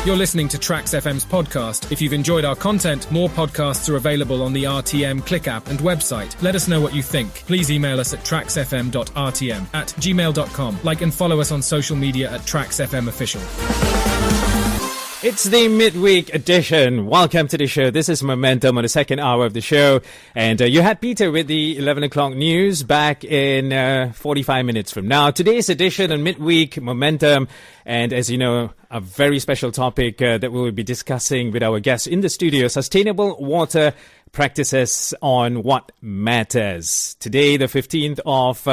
You're listening to Trax FM's podcast. If you've enjoyed our content, more podcasts are available on the RTM Click app and website. Let us know what you think. Please email us at traxfm.rtm@gmail.com. Like and follow us on social media at Trax FM Official. It's the midweek edition. Welcome to the show. This is Momentum on the second hour of the show. And you had Peter with the 11 o'clock news back in 45 minutes from now. Today's edition on midweek Momentum. And as you know, a very special topic that we will be discussing with our guests in the studio, sustainable water practices on what matters. Today, the 15th of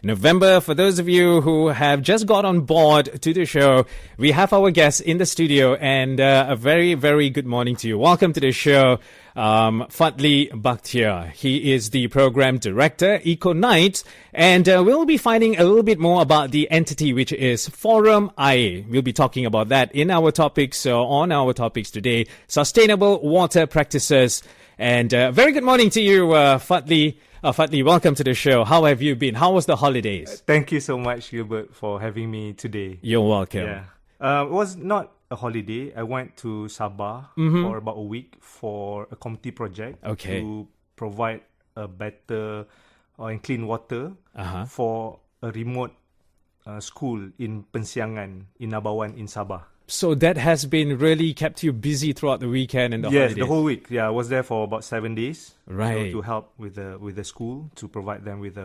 November, for those of you who have just got on board to the show, we have our guests in the studio, and a very, very good morning to you. Welcome to the show, Fadli Bakhtiar. He is the program director, Ecoknights, and we'll be finding a little bit more about the entity which is Forum IA. We'll be talking about that in our topics, on our topics today, sustainable water practices. And very good morning to you, Fadli. Fadli, welcome to the show. How have you been? How was the holidays? Thank you so much, Gilbert, for having me today. You're welcome. Yeah. It was not a holiday. I went to Sabah for about a week for a community project to provide a better and clean water for a remote school in Pensiangan, in Nabawan, in Sabah. So that has been really kept you busy throughout the weekend and the holidays? Yes, the whole week. Yeah, I was there for about 7 days. Right. To help with the school, to provide them with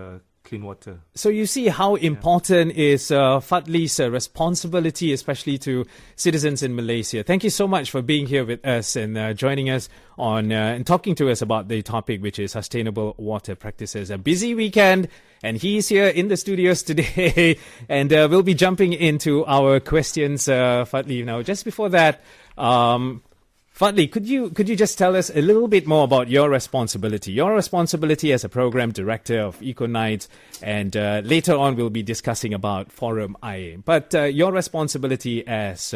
clean water. So you see how important is Fadli's responsibility, especially to citizens in Malaysia. Thank you so much for being here with us and joining us on and talking to us about the topic, which is sustainable water practices. A busy weekend, and he's here in the studios today, and we'll be jumping into our questions, Fadli. Now, just before that, Fadli, could you just tell us a little bit more about your responsibility? Your responsibility as a program director of Ecoknights, and later on we'll be discussing about Forum IA. But your responsibility as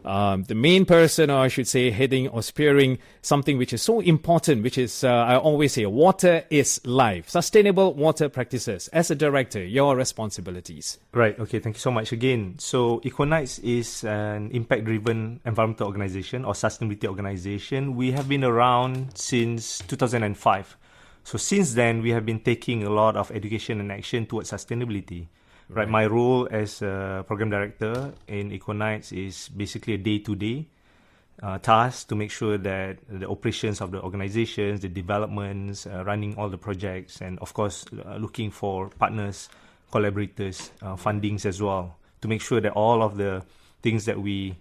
the main person, or I should say heading or spearing something which is so important, which is, I always say, water is life. Sustainable water practices. As a director, your responsibilities. Right, okay, thank you so much again. So Ecoknights is an impact-driven environmental organization or sustainability organization. We have been around since 2005. So since then, we have been taking a lot of education and action towards sustainability. Right. My role as a program director in Ecoknights is basically a day-to-day task to make sure that the operations of the organizations, the developments, running all the projects, and of course looking for partners, collaborators, fundings as well, to make sure that all of the things that we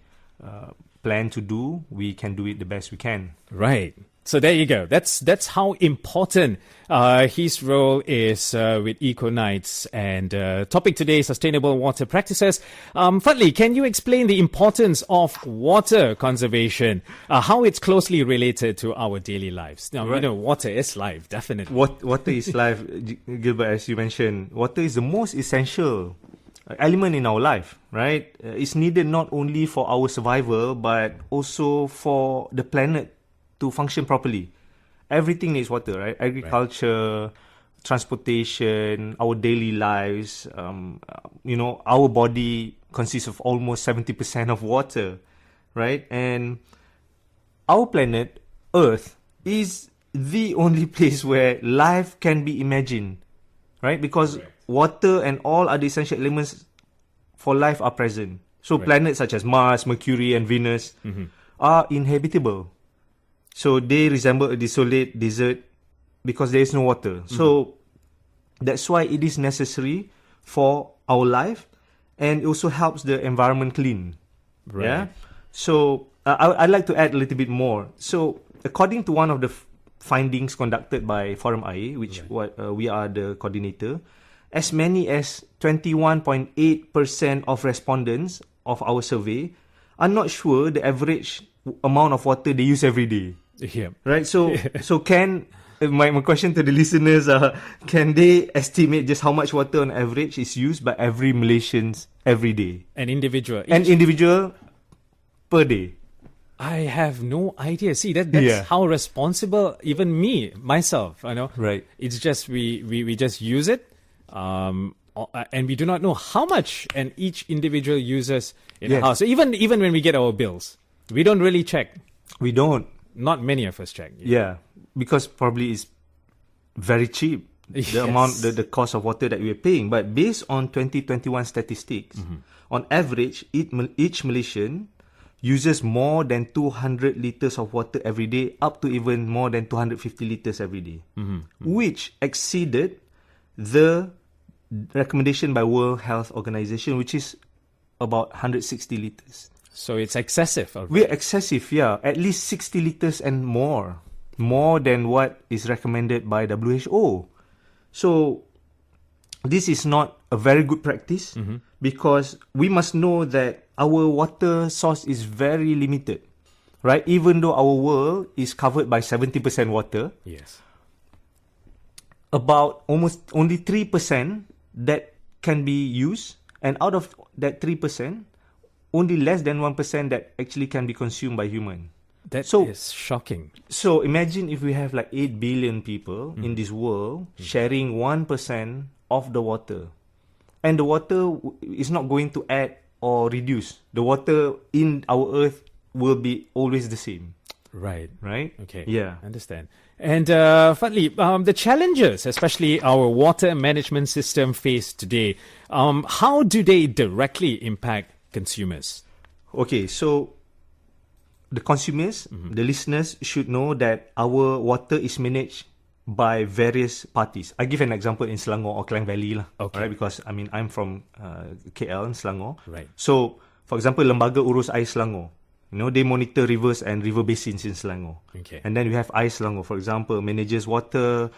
plan to do, we can do it the best we can. Right. So there you go. That's how important his role is with Ecoknights. And topic today, sustainable water practices. Fadli, can you explain the importance of water conservation, how it's closely related to our daily lives? Now, we know water is life, definitely. Water is life, Gilbert, as you mentioned. Water is the most essential element in our life, right? It's needed not only for our survival, but also for the planet to function properly. Everything needs water, right? Agriculture, transportation, our daily lives. Our body consists of almost 70% of water, right? And our planet, Earth, is the only place where life can be imagined, right? Because water and all other essential elements for life are present. So planets such as Mars, Mercury, and Venus are inhabitable. So they resemble a desolate desert because there is no water. So that's why it is necessary for our life, and it also helps the environment clean. Right. Yeah. So I'd like to add a little bit more. So according to one of the findings conducted by Forum IA, which we are the coordinator, as many as 21.8% of respondents of our survey are not sure the average amount of water they use every day. Yeah. Right. So can my question to the listeners, can they estimate just how much water on average is used by every Malaysians every day? An individual Per day. I have no idea. See, that's how responsible even myself, I know. Right. It's just we just use it. and we do not know how much and each individual uses in Yes. a house. So even when we get our bills, we don't really check. We don't. Not many of us check. Yeah, because probably it's very cheap. Yes. The amount, the cost of water that we are paying. But based on 2021 statistics, on average, each Malaysian uses more than 200 liters of water every day, up to even more than 250 liters every day, which exceeded the recommendation by World Health Organization, which is about 160 liters. So it's excessive already. We're excessive, yeah. At least 60 liters and more than what is recommended by WHO. So this is not a very good practice because we must know that our water source is very limited, right? Even though our world is covered by 70% water, Yes. about almost only 3% that can be used, and out of that 3%, only less than 1% that actually can be consumed by human. That is So- shocking. So imagine if we have like 8 billion people in this world sharing 1% of the water. And the water is not going to add or reduce. The water in our earth will be always the same, Right. right? Okay. Yeah. Understand. And Fadli, the challenges, especially our water management system face today, how do they directly impact consumers? Okay, so the consumers, the listeners should know that our water is managed by various parties. I give an example in Selangor or Klang Valley lah, Okay. right? Because I mean I'm from KL in Selangor. Right. So for example, Lembaga Urus Air Selangor, you know, they monitor rivers and river basins in Selangor. Okay. And then we have Air Selangor, for example, manages water,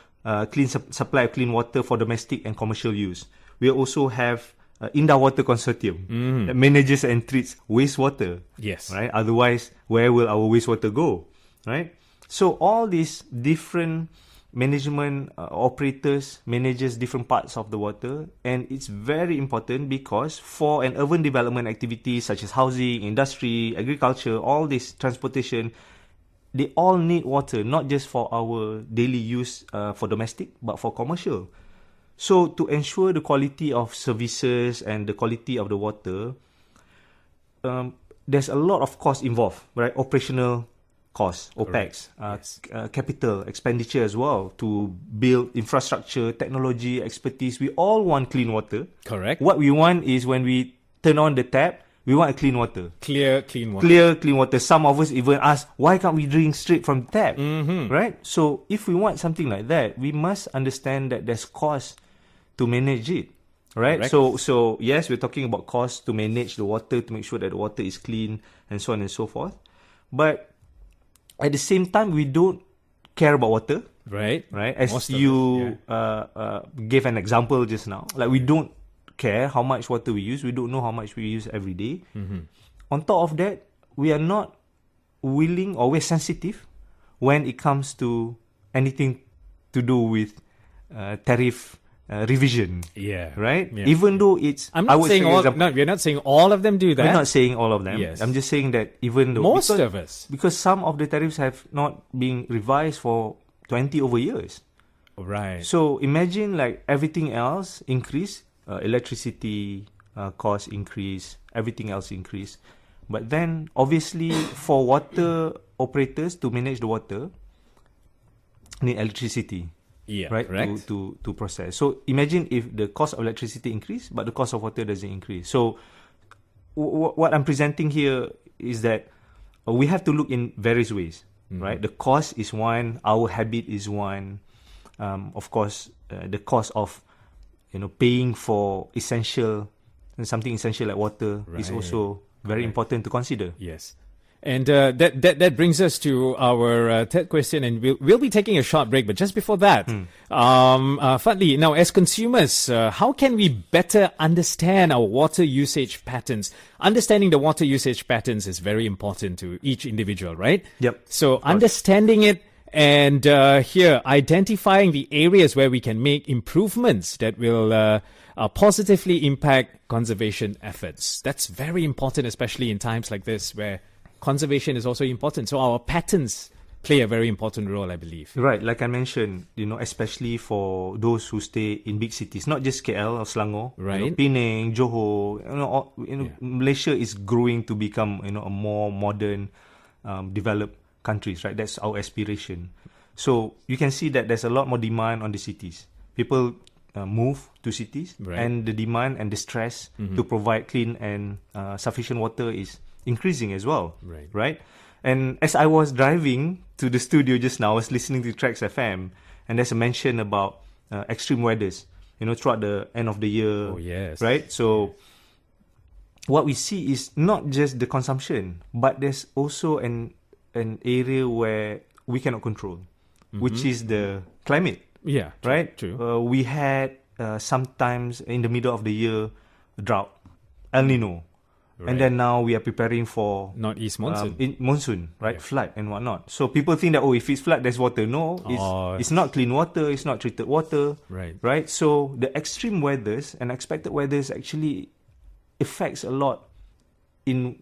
supply of clean water for domestic and commercial use. We also have Indah Water Consortium that manages and treats wastewater. Yes. Right? Otherwise, where will our wastewater go? Right? So all these different management operators manages different parts of the water, and it's very important because for an urban development activity such as housing, industry, agriculture, all this transportation, they all need water, not just for our daily use for domestic, but for commercial. So to ensure the quality of services and the quality of the water, there's a lot of cost involved, right? Operational costs, OPEX, Yes. capital expenditure as well to build infrastructure, technology, expertise. We all want clean water. Correct. What we want is when we turn on the tap, we want a clean water. Clear, clean water. Clear, clean water. Some of us even ask, why can't we drink straight from the tap? Right? So if we want something like that, we must understand that there's cost to manage it. Right? Correct. So yes, we're talking about cost to manage the water, to make sure that the water is clean and so on and so forth. But at the same time, we don't care about water. Right. Right? As Most of you us, gave an example just now. Like we don't care how much water we use. We don't know how much we use every day. On top of that, we are not willing or we're sensitive when it comes to anything to do with tariff revision. Yeah. Right? Yeah. Even though it's... I'm I not would saying say all. example- No, we're not saying all of them do that. I'm not saying all of them. Yes. I'm just saying that even though... Most because, of us. Because some of the tariffs have not been revised for 20 over years. Right. So imagine like everything else increase, electricity cost increase, everything else increase. But then obviously for water operators to manage the water, need electricity, Yeah. right? Correct. To process. So imagine if the cost of electricity increase, but the cost of water doesn't increase. So what I'm presenting here is that we have to look in various ways, right? The cost is one, our habit is one. Of course, the cost of paying for something essential like water is Right. also very important to consider. Yes. And that brings us to our third question, and we'll be taking a short break. But just before that, Fadli, now as consumers, how can we better understand our water usage patterns? Understanding the water usage patterns is very important to each individual, right? Yep. So understanding it and here identifying the areas where we can make improvements that will positively impact conservation efforts. That's very important, especially in times like this where conservation is also important. So our patterns play a very important role, I believe. Right, like I mentioned, especially for those who stay in big cities, not just KL or Selangor, Right. Penang, Johor, Malaysia is growing to become, a more modern, developed countries, right? That's our aspiration. So you can see that there's a lot more demand on the cities. People move to cities, Right. and the demand and the stress to provide clean and sufficient water is increasing as well, right? And as I was driving to the studio just now, I was listening to Tracks FM, and there's a mention about extreme weathers, throughout the end of the year. Oh, yes. Right? So what we see is not just the consumption, but there's also an area where we cannot control, which is the climate. Yeah. Right? True. We had sometimes in the middle of the year, drought, El Nino. Right. And then now we are preparing for Northeast monsoon. Monsoon, right? Flood and whatnot. So people think that, if it's flood, there's water. No, it's not clean water. It's not treated water. Right. So the extreme weathers and expected weathers actually affects a lot in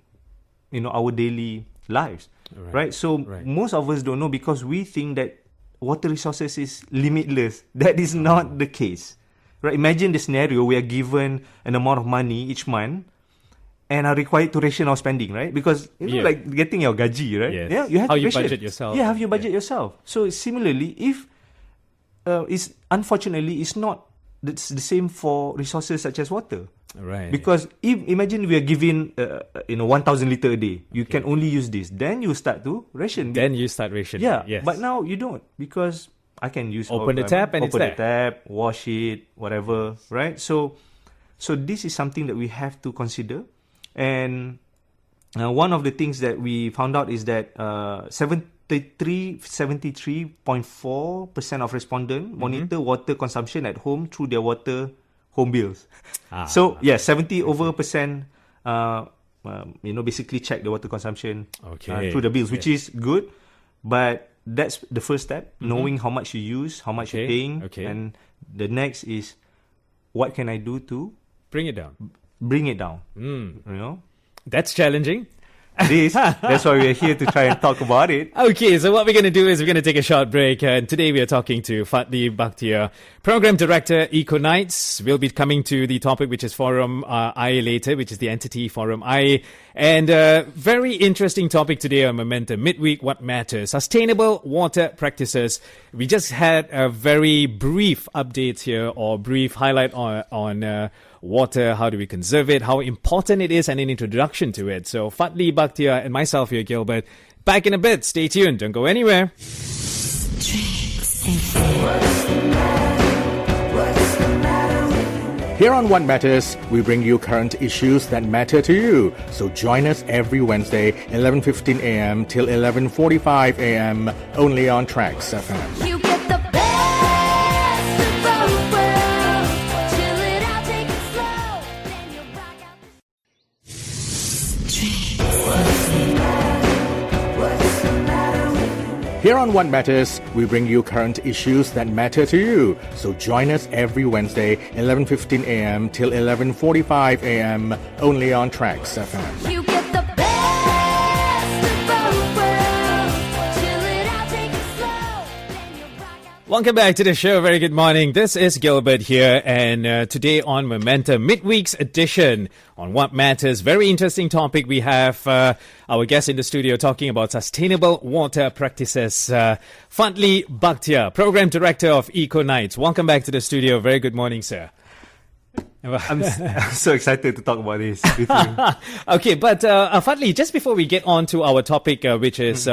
our daily lives. Right. So most of us don't know, because we think that water resources is limitless. That is not the case. Right. Imagine the scenario: we are given an amount of money each month, and are required to ration our spending, right? Because like getting your gaji, right? Yes. Yeah, you have how to you ration. budget yourself. Yeah, have you budget yourself. So similarly, if it's unfortunately it's not the same for resources such as water, right? Because imagine we are given 1,000 liter a day, you can only use this. Then you start to ration. Then you start rationing. Yeah, Yes. but now you don't, because I can use Open the tap and it's open there. the tap, wash it, whatever, right? So this is something that we have to consider. And one of the things that we found out is that 73.4% of respondents monitor water consumption at home through their water home bills. So 70% basically check the water consumption through the bills, which is good. But that's the first step, knowing how much you use, how much you're paying. And the next is, what can I do to bring it down? That's challenging. That's why we're here to try and talk about it. Okay, so what we're going to do is we're going to take a short break, and today we are talking to Fadli Bakhtiar, Program Director, Ecoknights. We'll be coming to the topic, which is Forum IA later, which is the entity Forum IA. And very interesting topic today on Momentum Midweek, What Matters? Sustainable water practices. We just had a very brief update here, or brief highlight on water, how do we conserve it, how important it is, and an introduction to it. So Fadli Bakhtiar and myself here, Gilbert, back in a bit. Stay tuned. Don't go anywhere. Here on What Matters, we bring you current issues that matter to you. So join us every Wednesday, 11:15 a.m. till 11:45 a.m. only on Tracks FM. You get the best of both worlds. Chill it out, take it slow. Then you rock out. Here on What Matters, we bring you current issues that matter to you. So join us every Wednesday, 11:15 a.m. till 11:45 a.m. only on Tracks FM. You get the best of both worlds. Chill it out, take it slow. Then you rock out. Welcome back to the show. Very good morning. This is Gilbert here, and today on Momentum, midweek's edition on What Matters. Very interesting topic. We have our guest in the studio talking about sustainable water practices. Fadli Bakhtiar, Program Director of Ecoknights. Welcome back to the studio. Very good morning, sir. I'm so excited to talk about this with you. Okay, but Fadli, just before we get on to our topic, which is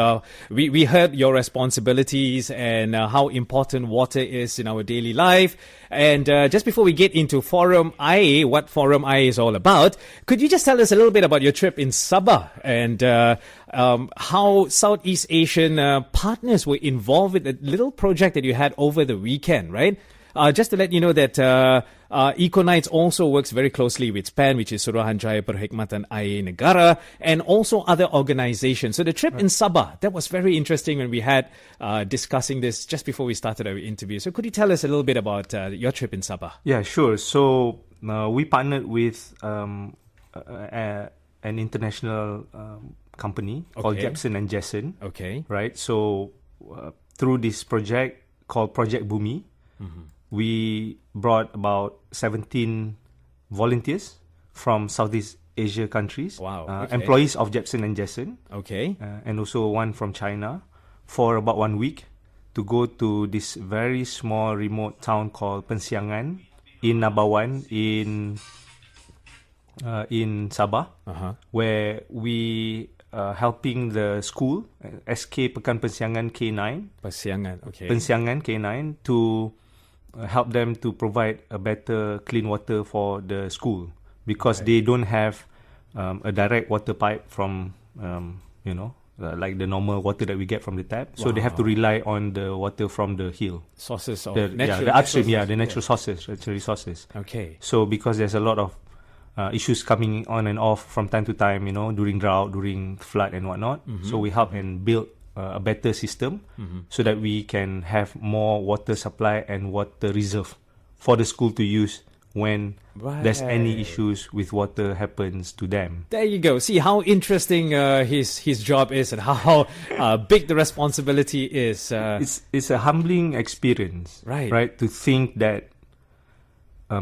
we heard your responsibilities and how important water is in our daily life. And just before we get into Forum IA, what Forum IA is all about, could you just tell us a little bit about your trip in Sabah and how Southeast Asian partners were involved with a little project that you had over the weekend, right? Just to let you know that Ecoknights also works very closely with SPAN, which is Suruhanjaya Perkhidmatan Air Negara, and also other organizations. So the trip in Sabah, that was very interesting when we had discussing this just before we started our interview. So could you tell us a little bit about your trip in Sabah? Yeah, sure. So we partnered with an international company called Jepson and Jessen. Okay. Right. So through this project called Project Bumi, we brought about 17 volunteers from Southeast Asia countries, Wow, okay. employees of Jepson and Jessen, Okay. and also one from China, for about 1 week to go to this very small remote town called Pensiangan in Nabawan in Sabah, where we helping the school SK Pekan Pensiangan K9 Pasiangan. Okay. Pensiangan K9 to help them to provide a better clean water for the school, because they don't have a direct water pipe from like the normal water that we get from the tap. So they have to rely on the water from the hill, Sources of the natural upstream, resources. the natural sources, natural resources. Okay. So because there's a lot of issues coming on and off from time to time, during drought, during flood and whatnot. So we help and build a better system so that we can have more water supply and water reserve for the school to use when there's any issues with water happens to them. There you go. See how interesting his job is, and how big the responsibility is. It's a humbling experience, right? To think that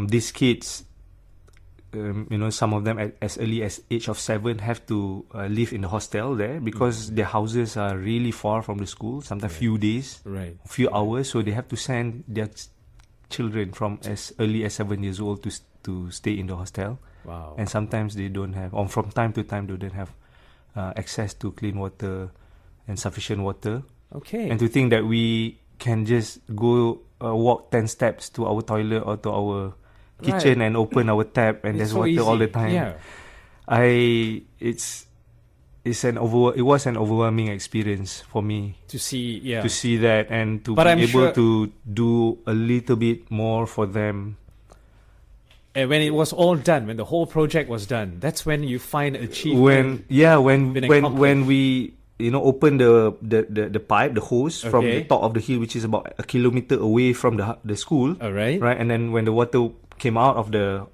these kids, some of them as early as age of 7 have to live in the hostel there, because their houses are really far from the school, sometimes few days, few hours, so they have to send their children from as early as 7 years old to stay in the hostel. Wow. And sometimes they don't have, or from time to time they don't have access to clean water and sufficient water. Okay. And to think that we can just go walk 10 steps to our toilet or to our kitchen and open our tap and there's so water easy. all the time. Yeah. It was an overwhelming experience for me To see, to see that, and to But be I'm able sure- to do a little bit more for them. And when it was all done, when the whole project was done, that's when you find achievement. When we open the pipe, the hose from the Okay. top of the hill, which is about a kilometer away from the school, All right. right, and then when the water came out of the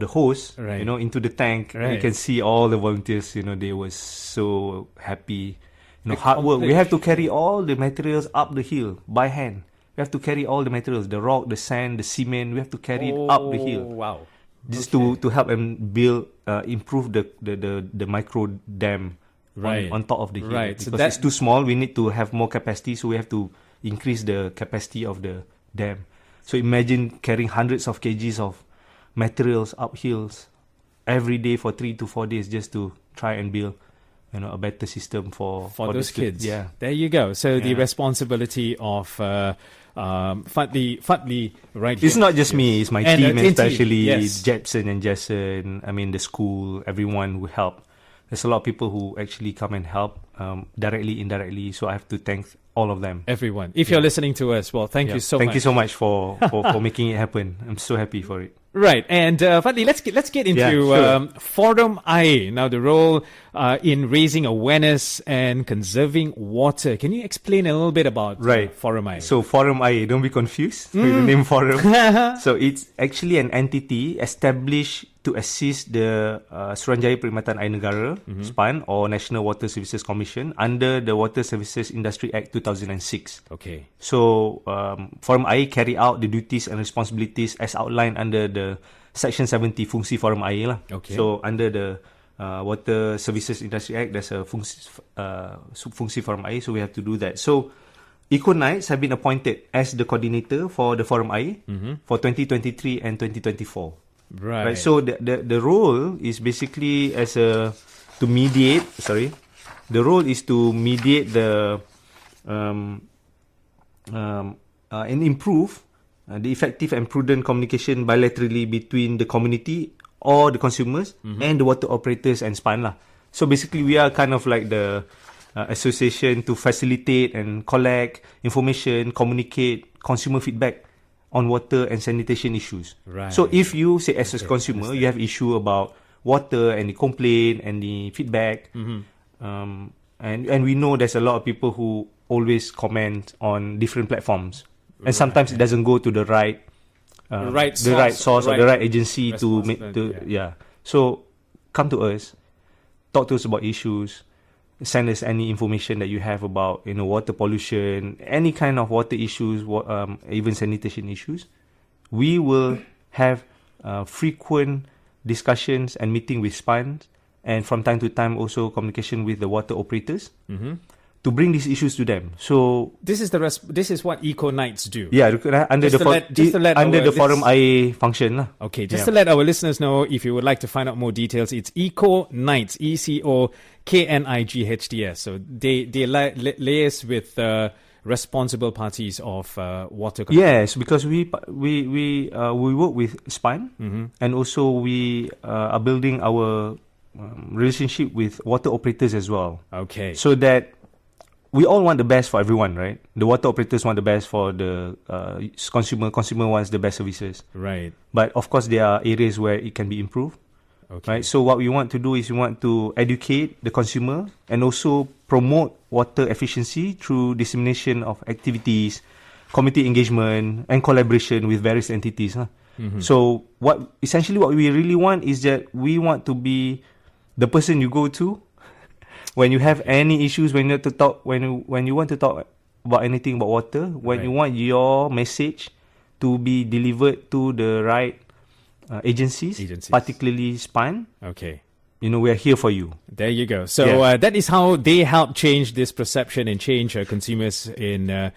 hose, Right. into the tank, you Right. can see all the volunteers, they were so happy. Hard work. We have to carry all the materials up the hill by hand. We have to carry all the materials, the rock, the sand, the cement. We have to carry it up the hill, Wow. just to help them build, improve the micro dam Right. on top of the hill. Right. So Because it's too small, we need to have more capacity, so we have to increase the capacity of the dam. So imagine carrying hundreds of kgs of materials up hills every day for 3 to 4 days just to try and build a better system for those the kids. Yeah. There you go. So the Yeah. responsibility of Fadli right It's here. not just me, it's my And team, the team, especially yes. Jepson and Jessen, the school, everyone who help. There's a lot of people who actually come and help, directly, indirectly, so I have to thank all of them. Everyone. If you're listening to us, well, thank you so much. Thank you so much for making it happen. I'm so happy for it. Right, and Fadli, let's get into sure. Forum Air. Now, the role in raising awareness and conserving water. Can you explain a little bit about Forum Air? So Forum Air, don't be confused with the name Forum. So it's actually an entity established to assist the Suruhanjaya Perkhidmatan Air Negara, SPAN, or National Water Services Commission, under the Water Services Industry Act 2006. Okay. So, Forum Air carry out the duties and responsibilities as outlined under the Section 70 Fungsi Forum Air lah. Okay. So under the Water Services Industry Act, there's a Fungsi Forum Air, so we have to do that. So Ecoknights have been appointed as the coordinator for the Forum Air for 2023 and 2024. Right. So the role is basically to mediate. The role is to mediate the and improve the effective and prudent communication bilaterally between the community or the consumers and the water operators and SPAN lah. So basically, we are kind of like the association to facilitate and collect information, communicate consumer feedback on water and sanitation issues. Right. So if you say as a consumer, you have issue about water and the complaint and the feedback, and we know there's a lot of people who always comment on different platforms, and sometimes it doesn't go to the right source or the right agency to make. So come to us, talk to us about issues. send us any information that you have about water pollution, any kind of water issues, even sanitation issues. We will have frequent discussions and meeting with SPAN, and from time to time also communication with the water operators to bring these issues to them. So This is what Ecoknights do. yeah, under Just to let under our the Forum IA function lah. Okay, just to let our listeners know, if you would like to find out more details, it's Ecoknights, ECOKNIGHTS. So they liaise with responsible parties of water control. Yes, because we work with SPAN, and also we are building our relationship with water operators as well. Okay. So that we all want the best for everyone, right? The water operators want the best for the consumer. Consumer wants the best services. Right. But of course, there are areas where it can be improved. Okay. Right. So what we want to do is we want to educate the consumer and also promote water efficiency through dissemination of activities, community engagement, and collaboration with various entities. Huh? So what we really want is that we want to be the person you go to when you have any issues, when you want to talk about anything about water, when you want your message to be delivered to the right agencies, particularly SPAN. Okay. We are here for you. There you go. So that is how they help change this perception and change consumers in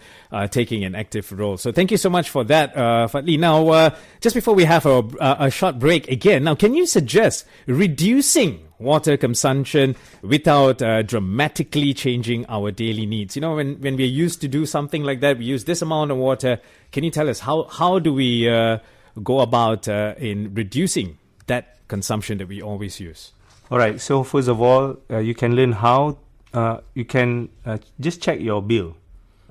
taking an active role. So thank you so much for that, Fadli. Now, just before we have a short break again, now can you suggest reducing water consumption without dramatically changing our daily needs? When we're used to do something like that, we use this amount of water. Can you tell us how do we go about in reducing that consumption that we always use? All right. So first of all, you can learn how you can just check your bill.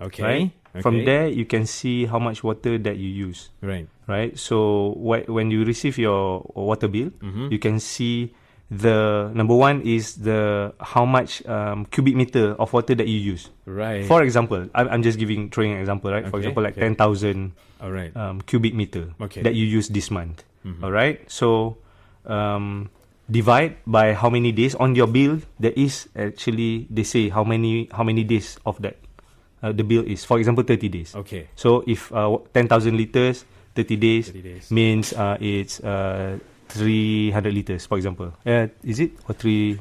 Okay. Right. Okay. From there, you can see how much water that you use. Right. Right. So when you receive your water bill, you can see the number one is the how much cubic meter of water that you use. Right. For example, I'm just throwing an example, right? For Okay, example, like okay. 10,000 All right. cubic meter Okay. that you use this month. All right. So divide by how many days on your bill. There is actually, they say how many days of that the bill is. For example, 30 days. Okay. So if 10,000 liters, 30 days, 30 days. means it's 300 liters, for example. Is it? Or 3?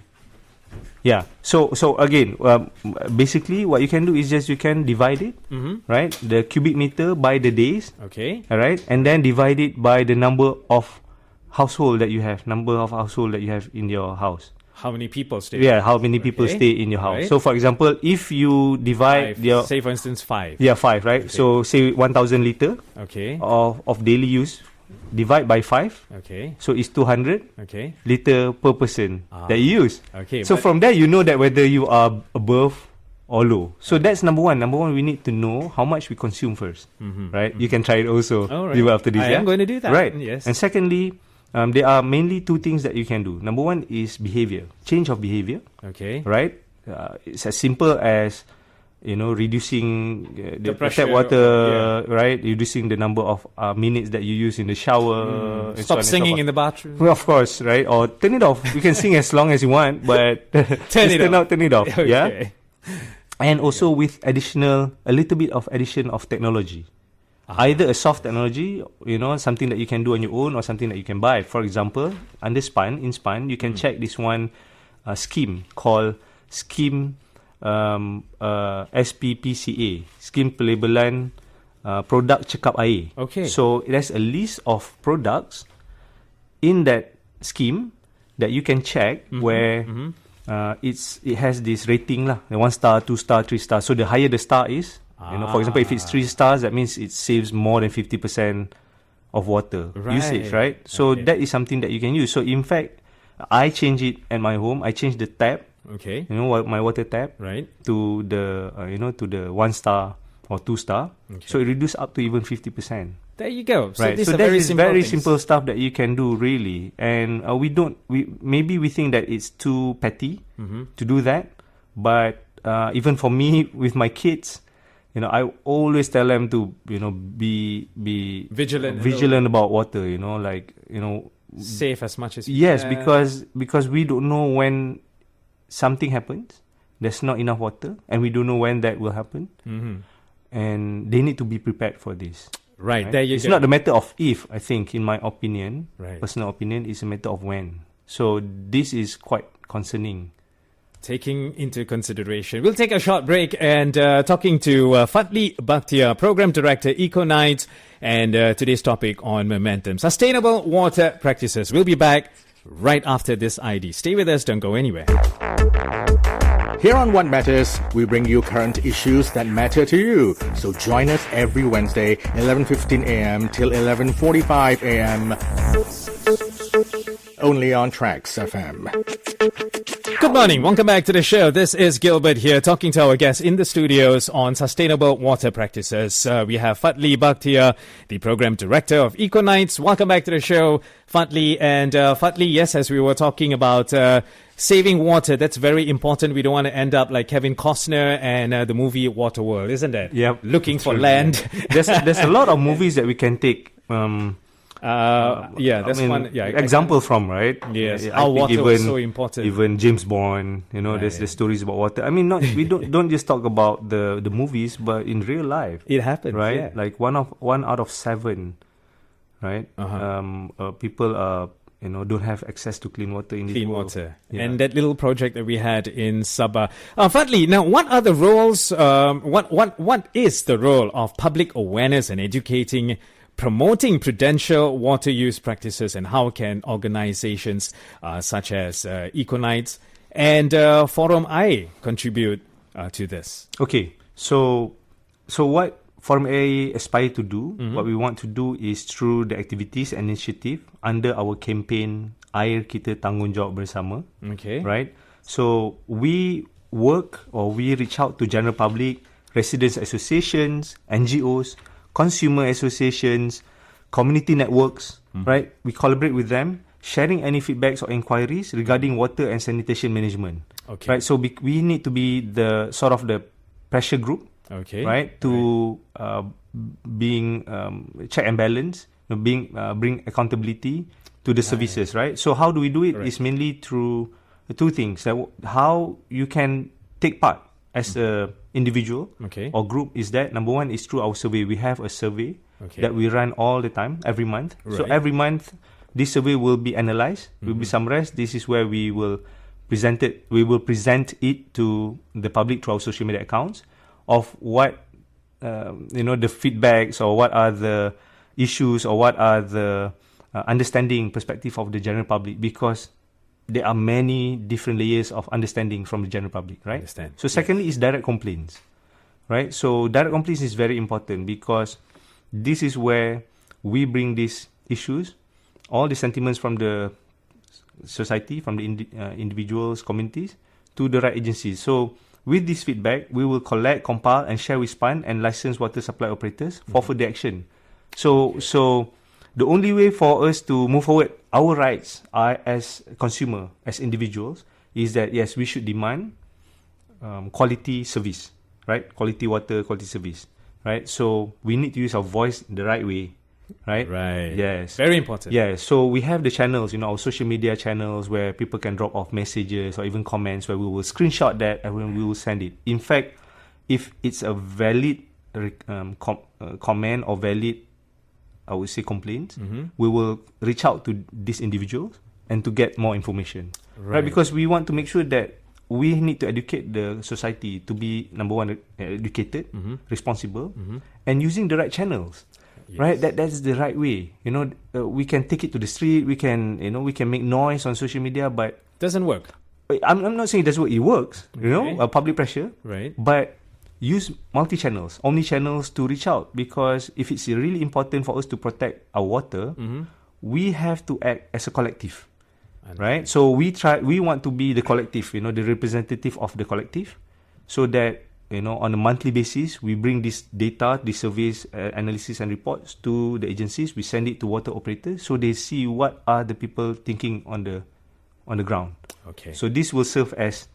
Yeah. So again, basically what you can do is just you can divide it, right? The cubic meter by the days, Okay. all right? And then divide it by the number of household that you have in your house. How many people stay? Yeah, how many people Okay. stay in your house. Right. So for example, if you divide Five. Say for instance 5. 5, right? So say 1,000 liter Okay. of daily use, divide by 5, Okay. so it's 200 Okay. liter per person that you use. Okay. So but- from there, you know that whether you are above or low. So that's number one. Number one, we need to know how much we consume first, right? You can try it also All right. after this. I am going to do that. Right. Yes. And secondly, there are mainly two things that you can do. Number one is behavior, change of behavior, Okay. right? It's as simple as reducing the pressure, tap water, right? Reducing the number of minutes that you use in the shower. and so on Stop and so singing forth. in the bathroom. Well, of course, right? Or turn it off. You can sing as long as you want, but Turn it off. turn it off. Yeah. Okay. And also with a little bit of addition of technology. Either a soft technology, something that you can do on your own, or something that you can buy. For example, under SPAN, you can check this one scheme called Scheme SPPCA, Scheme Pelabelan Product Cekap Air. Okay. So there's a list of products in that scheme that you can check where it has this rating lah, 1 star, 2 star, 3 star. So the higher the star is, for example, if it's 3 stars, that means it saves more than 50% of water usage, right? So Okay. that is something that you can use. So in fact, I change it at my home. I change the tap, Okay. my water tap, Right. to the to the 1 star or 2 star. So it reduces up to even 50%. There you go. So Right. these So are that very is simple very things. simple stuff that you can do really. And we think that it's too petty to do that. But even for me with my kids, I always tell them to be Vigilant about water. Save as much as you Yes, can. because we don't know when something happens, there's not enough water, and we don't know when that will happen. And they need to be prepared for this. Right, there you It's go. not a matter of if, I think, in my opinion, Right. personal opinion, it's a matter of when. So this is quite concerning. Taking into consideration. We'll take a short break and talking to Fatli Bakhtiar, Program Director, Ecoknights, and today's topic on momentum. Sustainable water practices. We'll be back right after this ID. Stay with us, don't go anywhere. Here on What Matters, we bring you current issues that matter to you. So join us every Wednesday, 11:15 a.m. till 11:45 a.m. Only on Tracks FM. Good morning. Welcome back to the show. This is Gilbert here talking to our guests in the studios on sustainable water practices. We have Fatli Bakhtiar, the Program Director of Ecoknights. Welcome back to the show, Fatli. And Fatli, yes, as we were talking about saving water, that's very important. We don't want to end up like Kevin Costner and the movie Waterworld, isn't it? Yep, Looking that's for true. land. There's a lot of movies that we can take That's one. Yeah, example from, right? Yes, I how think water was so important. Even James Bond, there's the stories about water. I mean, we don't just talk about the movies, but in real life, It happens, right? yeah. Like one out of 7, right? People don't have access to clean water in this Clean world. water. Yeah. And that little project that we had in Sabah. Fatli, now what are the roles, what is the role of public awareness and educating, promoting prudential water use practices, and how can organizations such as Ecoknights and Forum I contribute to this? Okay, so what Forum A aspire to do, what we want to do is through the activities and initiative under our campaign Air Kita Tanggungjawab Bersama, Okay. right? So we reach out to general public, residents associations, NGOs, consumer associations, community networks, right? We collaborate with them, sharing any feedbacks or inquiries regarding water and sanitation management. Okay. Right? So we need to be the sort of the pressure group, Okay. right? To being check and balance, bring accountability to the services, right? So how do we do it? Correct. Is mainly through two things. How you can take part as a individual Okay. or group is that number one is through our survey. We have a survey Okay. that we run all the time, every month. So Right. every month, this survey will be analyzed, will be summarized. This is where we will present it. We will present it to the public through our social media accounts of what the feedbacks, or what are the issues, or what are the understanding perspective of the general public, because there are many different layers of understanding from the general public, right? Understand. So secondly is direct complaints, right? So direct complaints is very important because this is where we bring these issues, all the sentiments from the society, from the individuals, communities, to the right agencies. So with this feedback, we will collect, compile, and share with SPAN and licensed water supply operators for further action. So the only way for us to move forward our rights as consumer, as individuals, is that yes, we should demand quality service, right? Quality water, quality service, right? So we need to use our voice the right way, right? Right. Yes. Very important. Yeah, so we have the channels, our social media channels where people can drop off messages or even comments where we will screenshot that and we will send it. In fact, if it's a valid comment or valid, I would say, complaints, we will reach out to these individuals and to get more information, right? Because we want to make sure that we need to educate the society to be, number one, educated, responsible, and using the right channels. Yes. Right, that's the right way. We can take it to the street. We can, we can make noise on social media. But Doesn't work. I'm not saying that's what it works. Okay. Public pressure. Right. But use multi-channels, omni-channels to reach out, because if it's really important for us to protect our water, we have to act as a collective, right? So we want to be the collective, the representative of the collective, so that on a monthly basis, we bring this data, these surveys, analysis and reports to the agencies. We send it to water operators so they see what are the people thinking on the ground. Okay. So this will serve as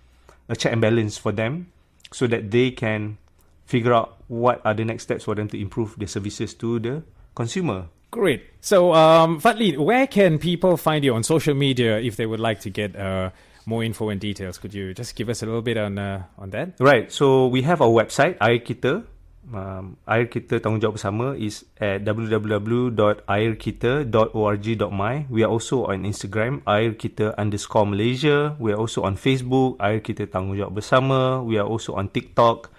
a check and balance for them so that they can figure out what are the next steps for them to improve their services to the consumer. Great. So, Fatli, where can people find you on social media if they would like to get more info and details, could you just give us a little bit on that? Right. So we have our website, Air Kita. Air Kita Tanggungjawab Bersama is at www.airkita.org.my. We are also on Instagram, Air Kita _Malaysia. We are also on Facebook, Air Kita Tanggungjawab Bersama. We are also on TikTok,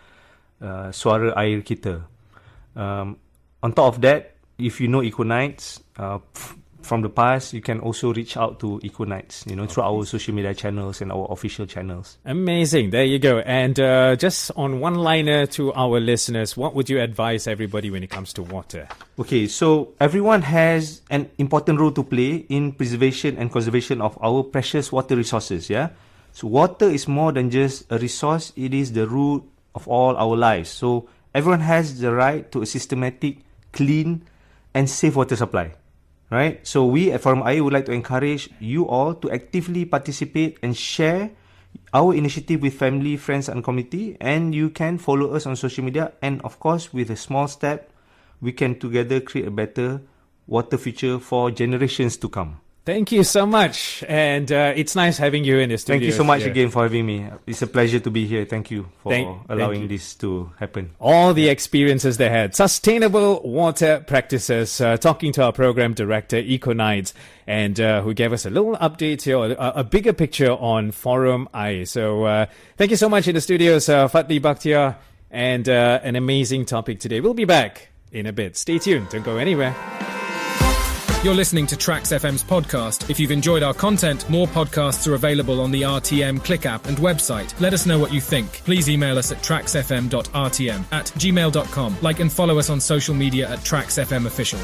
Suara Air Kita. On top of that, if you know Ecoknights from the past, you can also reach out to Ecoknights, through our social media channels and our official channels. Amazing. There you go. And just on one-liner to our listeners, what would you advise everybody when it comes to water? Okay, so everyone has an important role to play in preservation and conservation of our precious water resources, yeah? So water is more than just a resource, it is the root of all our lives. So everyone has the right to a systematic, clean, and safe water supply. Right? So we at Forum Air would like to encourage you all to actively participate and share our initiative with family, friends and community. And you can follow us on social media. And of course, with a small step, we can together create a better water future for generations to come. Thank you so much. And it's nice having you in the studio. Thank you so much again for having me. It's a pleasure to be here. Thank you for allowing this to happen. All the experiences they had. Sustainable water practices. Talking to our program director, Ecoknights, and who gave us a little update here, a bigger picture on Forum Air. So thank you so much in the studios, Fadli, Bakhtiar, and an amazing topic today. We'll be back in a bit. Stay tuned. Don't go anywhere. You're listening to Trax FM's podcast. If you've enjoyed our content, more podcasts are available on the RTM Click app and website. Let us know what you think. Please email us at traxfm.rtm@gmail.com. Like and follow us on social media at Trax FM Official.